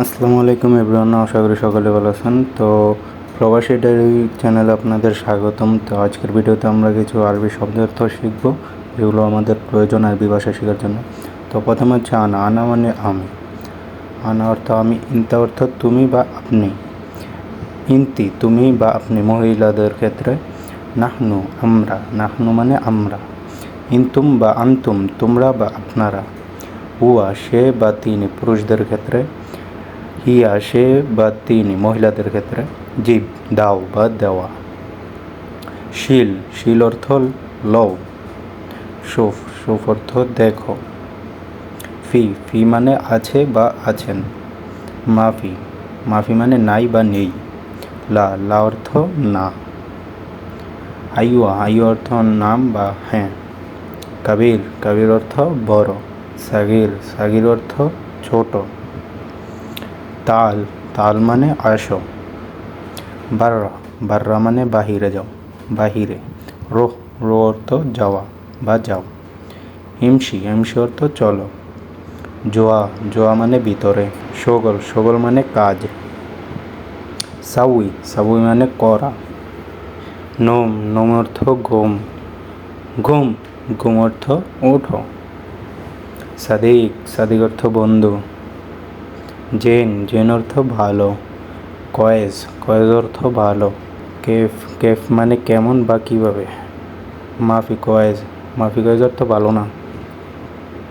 আসসালামু আলাইকুম এভরিওয়ান, আশা করি সকলে ভালো আছেন। তো প্রবাসী ডায়েরি চ্যানেলে আপনাদের স্বাগতম। তো আজকের ভিডিওতে আমরা কিছু আরবি শব্দার্থ শিখব, যেগুলো আমাদের প্রয়োজন আরবি ভাষা শেখার জন্য। তো প্রথমে হচ্ছে আনা। আনা মানে আমি। আনা অর্থ আমি, ইনতা অর্থ তুমি বা আপনি, ইনতি তুমি বা আপনি মহিলাদের ক্ষেত্রে, নাহনু আমরা, নাহনু মানে আমরা, ইনতুম বা আনতুম তোমরা বা আপনারা, হুয়া সে বা তিনি পুরুষদের ক্ষেত্রে, হিয়া সে বা তিনি মহিলাদের ক্ষেত্রে, জিব দাও বা দেওয়া, শিল শিল অর্থ লও, সুফ সুফ অর্থ দেখো, ফি ফি মানে আছে বা আছেন, মাফি মাফি মানে নাই বা নেই, লা লা অর্থ না, আইওয়া আইও অর্থ নাম বা হ্যাঁ, কাবির কাবির অর্থ বড়, সাগির সাগির অর্থ ছোট, তাল তাল মানে আসো, বাররা বাররা মানে বাহিরে যাও, বাহিরে, রোহ রো অর্থ যাওয়া বা যাও, হিমসি হিমসি অর্থ চলো, জোয়া জোয়া মানে ভিতরে, সগল সগল মানে কাজ, সাউই সাউই মানে করা, নোম নোম অর্থ ঘুম, ঘুম ঘুম অর্থ ওঠো, সাদিক সাদিক অর্থ বন্ধু, জেন জেন অর্থ ভালো, কয়েজ কয়েজ অর্থ ভালো, কেফ কেফ মানে কেমন বা কীভাবে, মাফি কয়েজ মাফি কয়েজ অর্থ ভালো না,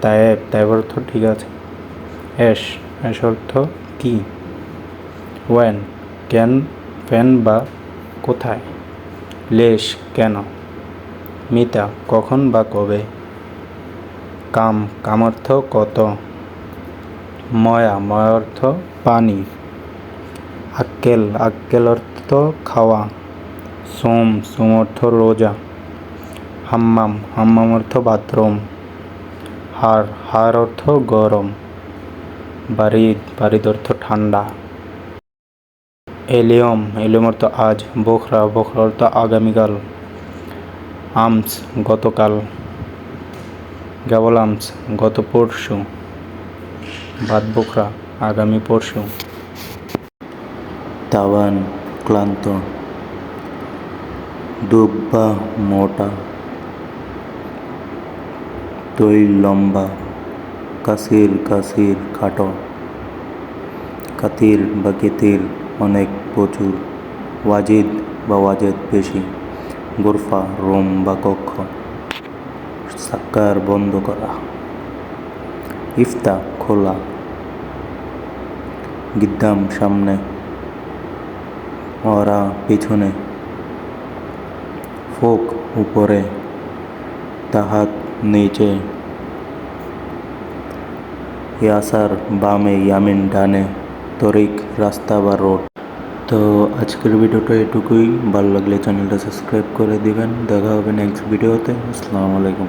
তায়েব তায়েব অর্থ ঠিক আছে, এশ এশ অর্থ কি, ওয়েন কেন ফ্যান বা কোথায়, লেশ কেন, মিতা কখন বা কবে, কাম কাম অর্থ কত, ময়া ময়া অর্থ পানি, আক্কেল আক্কেল অর্থ খাওয়া, সোম সোম অর্থ রোজা, হাম্মাম হাম্মাম অর্থ বাথরুম, হার হার অর্থ গরম, বারিদ বারিদ অর্থ ঠান্ডা, এলিয়ম এলিয়ম অর্থ আজ, বোখরা বোখরা অর্থ আগামীকাল, আমস গতকাল, গাবল আমস গত পরশু, বাদ বোখরা আগামী পরশু, তাওয়ান ক্লান্ত, দুব্বা মোটা, তৈল লম্বা, কাসির কাসির খাটো, কাতির বা কেতির অনেক প্রচুর, ওয়াজিদ বা ওয়াজেদ বেশি, গোরফা রুম বা কক্ষ, সাক্কার বন্ধ করা, ইফতা খোলা, গিদ্দাম সামনে, ওরা পিছনে, ফোক উপরে, তাহাত নিচে, ইয়াসার বামে, ইয়ামিন ডানে, তরিক রাস্তা বা রোড। তো আজকের ভিডিওটা এটুকুই। ভালো লাগলে চ্যানেলটা সাবস্ক্রাইব করে দিবেন। দেখা হবে নেক্সট ভিডিওতে। আসসালামু আলাইকুম।